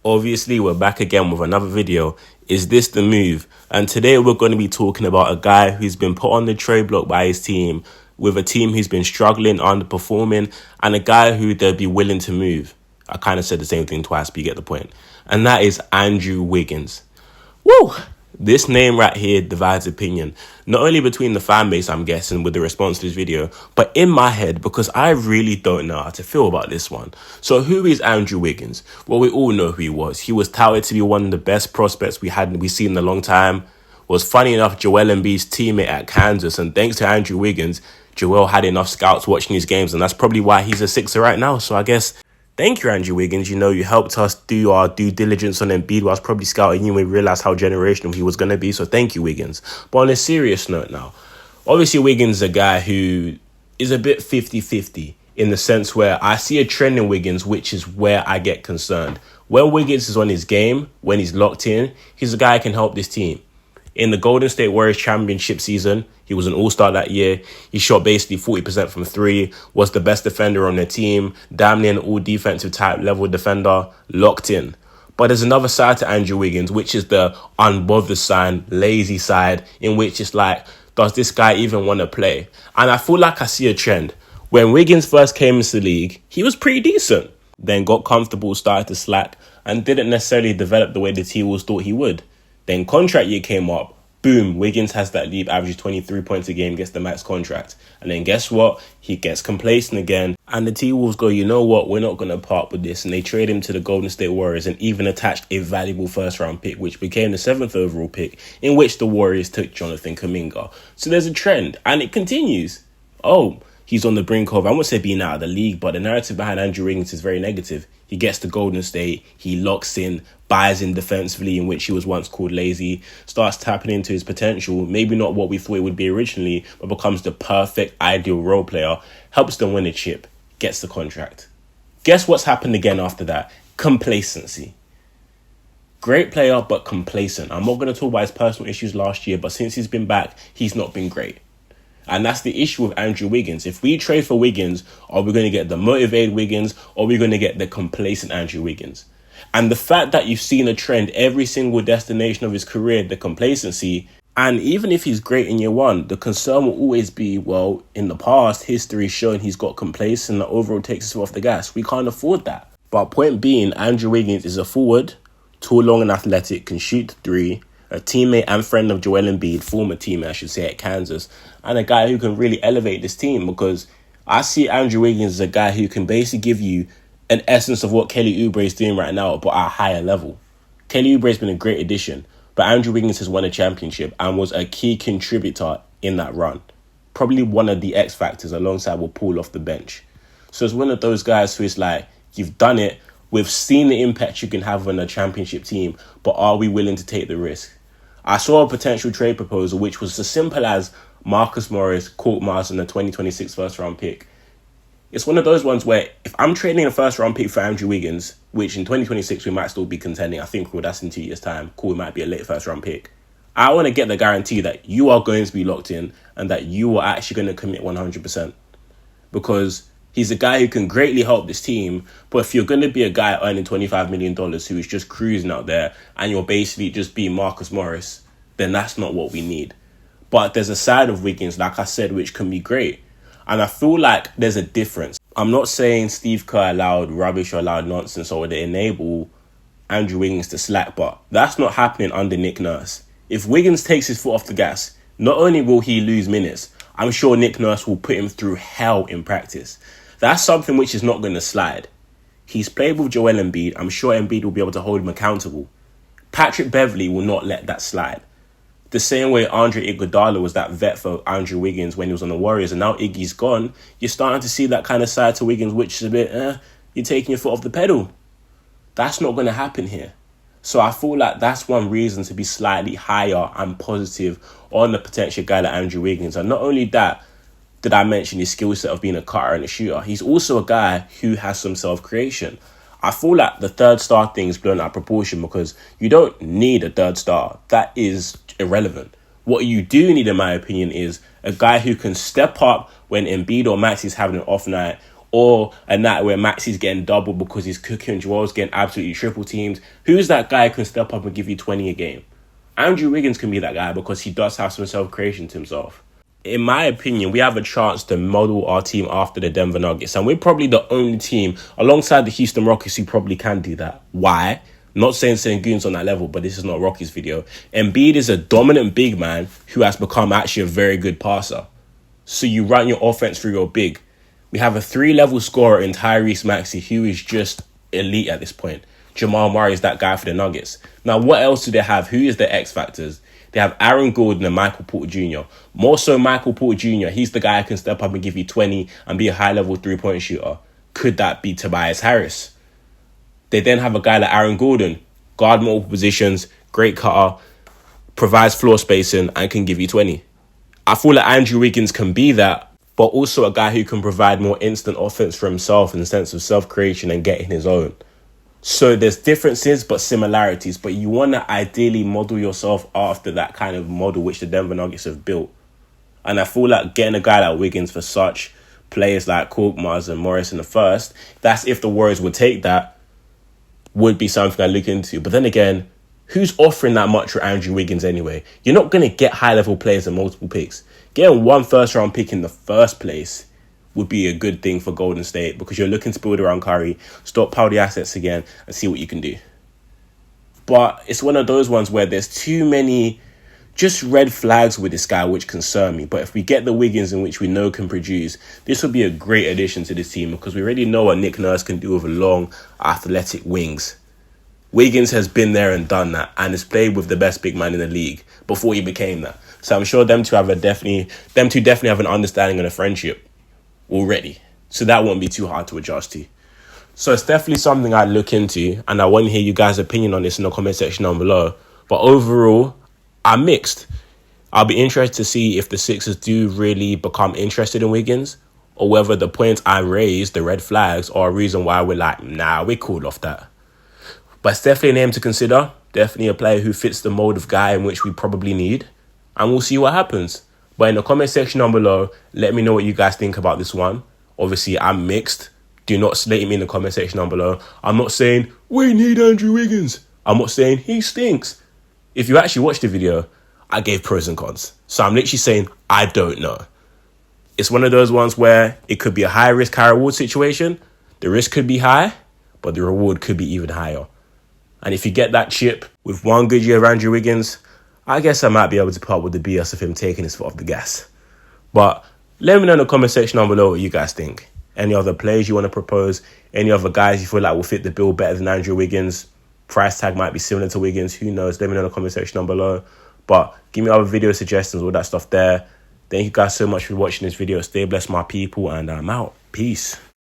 Obviously, we're back again with another video. Is this the move? And today we're going to be talking about a guy who's been put on the trade block by his team, with a team who's been struggling, underperforming, and a guy who they'd be willing to move. I kind of said the same thing twice, but you get the point. And that is Andrew Wiggins. Woo! This name right here divides opinion, not only between the fan base, I'm guessing, with the response to this video, but in my head, because I really don't know how to feel about this one. So who is Andrew Wiggins? Well, we all know who he was. He was touted to be one of the best prospects we've seen in a long time. Was funny enough Joel Embiid's teammate at Kansas, and thanks to Andrew Wiggins, Joel had enough scouts watching his games, and that's probably why he's a Sixer right now. So I guess thank you, Andrew Wiggins. You know, you helped us do our due diligence on Embiid. I was probably scouting you when we realised how generational he was going to be. So thank you, Wiggins. But on a serious note now, obviously Wiggins is a guy who is a bit 50-50 in the sense where I see a trend in Wiggins, which is where I get concerned. When Wiggins is on his game, when he's locked in, he's a guy who can help this team. In the Golden State Warriors championship season, he was an all-star that year. He shot basically 40% from three, was the best defender on their team, damn near an all-defensive type level defender, locked in. But there's another side to Andrew Wiggins, which is the unbothered side, lazy side, in which it's like, does this guy even want to play? And I feel like I see a trend. When Wiggins first came into the league, he was pretty decent. Then got comfortable, started to slack, and didn't necessarily develop the way the T-Wolves thought he would. Then contract year came up. Boom, Wiggins has that leap, averages 23 points a game, gets the max contract. And then guess what? He gets complacent again. And the T-Wolves go, you know what? We're not going to part with this. And they trade him to the Golden State Warriors and even attached a valuable first-round pick, which became the 7th overall pick, in which the Warriors took Jonathan Kuminga. So there's a trend, and it continues. Oh, he's on the brink of, I won't say being out of the league, but the narrative behind Andrew Wiggins is very negative. He gets to Golden State, he locks in, buys in defensively, in which he was once called lazy, starts tapping into his potential, maybe not what we thought it would be originally, but becomes the perfect, ideal role player, helps them win a chip, gets the contract. Guess what's happened again after that? Complacency. Great player, but complacent. I'm not going to talk about his personal issues last year, but since he's been back, he's not been great. And that's the issue with Andrew Wiggins. If we trade for Wiggins, are we going to get the motivated Wiggins, or are we going to get the complacent Andrew Wiggins? And the fact that you've seen a trend every single destination of his career, the complacency, and even if he's great in year one, the concern will always be, well, in the past, history's shown he's got complacent and that overall takes us off the gas. We can't afford that. But point being, Andrew Wiggins is a forward, tall, long and athletic, can shoot the three, a teammate and friend of Joel Embiid, former teammate, I should say, at Kansas, and a guy who can really elevate this team, because I see Andrew Wiggins as a guy who can basically give you an essence of what Kelly Oubre is doing right now, but at a higher level. Kelly Oubre has been a great addition, but Andrew Wiggins has won a championship and was a key contributor in that run. Probably one of the X factors alongside with Paul off the bench. So it's one of those guys who is like, you've done it, we've seen the impact you can have on a championship team, but are we willing to take the risk? I saw a potential trade proposal which was as simple as Marcus Morris, Court Mars, and the 2026 first-round pick. It's one of those ones where if I'm trading a first-round pick for Andrew Wiggins, which in 2026 we might still be contending, I think that's in 2 years' time, cool, it might be a late first-round pick. I want to get the guarantee that you are going to be locked in and that you are actually going to commit 100%. Because he's a guy who can greatly help this team, but if you're going to be a guy earning $25 million who is just cruising out there and you're basically just being Marcus Morris, then that's not what we need. But there's a side of Wiggins, like I said, which can be great. And I feel like there's a difference. I'm not saying Steve Kerr allowed rubbish or allowed nonsense or they enable Andrew Wiggins to slack, but that's not happening under Nick Nurse. If Wiggins takes his foot off the gas, not only will he lose minutes, I'm sure Nick Nurse will put him through hell in practice. That's something which is not going to slide. He's played with Joel Embiid. I'm sure Embiid will be able to hold him accountable. Patrick Beverley will not let that slide. The same way Andre Iguodala was that vet for Andrew Wiggins when he was on the Warriors, and now Iggy's gone, you're starting to see that kind of side to Wiggins, which is a bit, you're taking your foot off the pedal. That's not going to happen here. So I feel like that's one reason to be slightly higher and positive on the potential guy like Andrew Wiggins. And not only that, did I mention his skill set of being a cutter and a shooter, he's also a guy who has some self-creation. I feel like the third star thing is blown out of proportion because you don't need a third star. That is irrelevant. What you do need, in my opinion, is a guy who can step up when Embiid or Maxey's having an off night, or a night where Maxey's getting double because he's cooking, Joel's getting absolutely triple teamed, who's that guy who can step up and give you 20 a game? Andrew Wiggins can be that guy because he does have some self-creation to himself. In my opinion, we have a chance to model our team after the Denver Nuggets, and we're probably the only team alongside the Houston Rockets who probably can do that. Why? Not saying Sengun's on that level, but this is not Rocky's video. Embiid is a dominant big man who has become actually a very good passer. So you run your offense through your big. We have a 3-level scorer in Tyrese Maxey who is just elite at this point. Jamal Murray is that guy for the Nuggets. Now, what else do they have? Who is the X factors? They have Aaron Gordon and Michael Porter Jr. More so Michael Porter Jr. He's the guy who can step up and give you 20 and be a high-level three-point shooter. Could that be Tobias Harris? They then have a guy like Aaron Gordon, guard multiple positions, great cutter, provides floor spacing, and can give you 20. I feel like Andrew Wiggins can be that, but also a guy who can provide more instant offense for himself in the sense of self-creation and getting his own. So there's differences but similarities, but you want to ideally model yourself after that kind of model which the Denver Nuggets have built. And I feel like getting a guy like Wiggins for such players like Korkmaz and Morris in the first, that's if the Warriors would take that, would be something I look into. But then again, who's offering that much for Andrew Wiggins anyway? You're not going to get high-level players and multiple picks. Getting one first-round pick in the first place would be a good thing for Golden State because you're looking to build around Curry, stockpile the assets again, and see what you can do. But it's one of those ones where there's too many just red flags with this guy which concern me. But if we get the Wiggins in which we know can produce, this will be a great addition to this team because we already know what Nick Nurse can do with a long, athletic wings. Wiggins has been there and done that and has played with the best big man in the league before he became that. So I'm sure them two definitely have an understanding and a friendship already. So that won't be too hard to adjust to. So it's definitely something I'd look into, and I want to hear you guys' opinion on this in the comment section down below. But overall, I'm mixed. I'll be interested to see if the Sixers do really become interested in Wiggins, or whether the points I raised, the red flags, are a reason why we're like, nah, we're cool off that. But it's definitely a name to consider. Definitely a player who fits the mold of guy in which we probably need. And we'll see what happens. But in the comment section down below, let me know what you guys think about this one. Obviously, I'm mixed. Do not slate me in the comment section down below. I'm not saying, we need Andrew Wiggins. I'm not saying he stinks. If you actually watched the video, I gave pros and cons. So I'm literally saying, I don't know. It's one of those ones where it could be a high risk, high reward situation. The risk could be high, but the reward could be even higher. And if you get that chip with one good year of Andrew Wiggins, I guess I might be able to put up with the BS of him taking his foot off the gas. But let me know in the comment section down below what you guys think. Any other players you want to propose? Any other guys you feel like will fit the bill better than Andrew Wiggins? Price tag might be similar to Wiggins. Who knows? Let me know in the comment section down below. But give me other video suggestions, all that stuff there. Thank you guys so much for watching this video. Stay blessed, my people, and I'm out. Peace.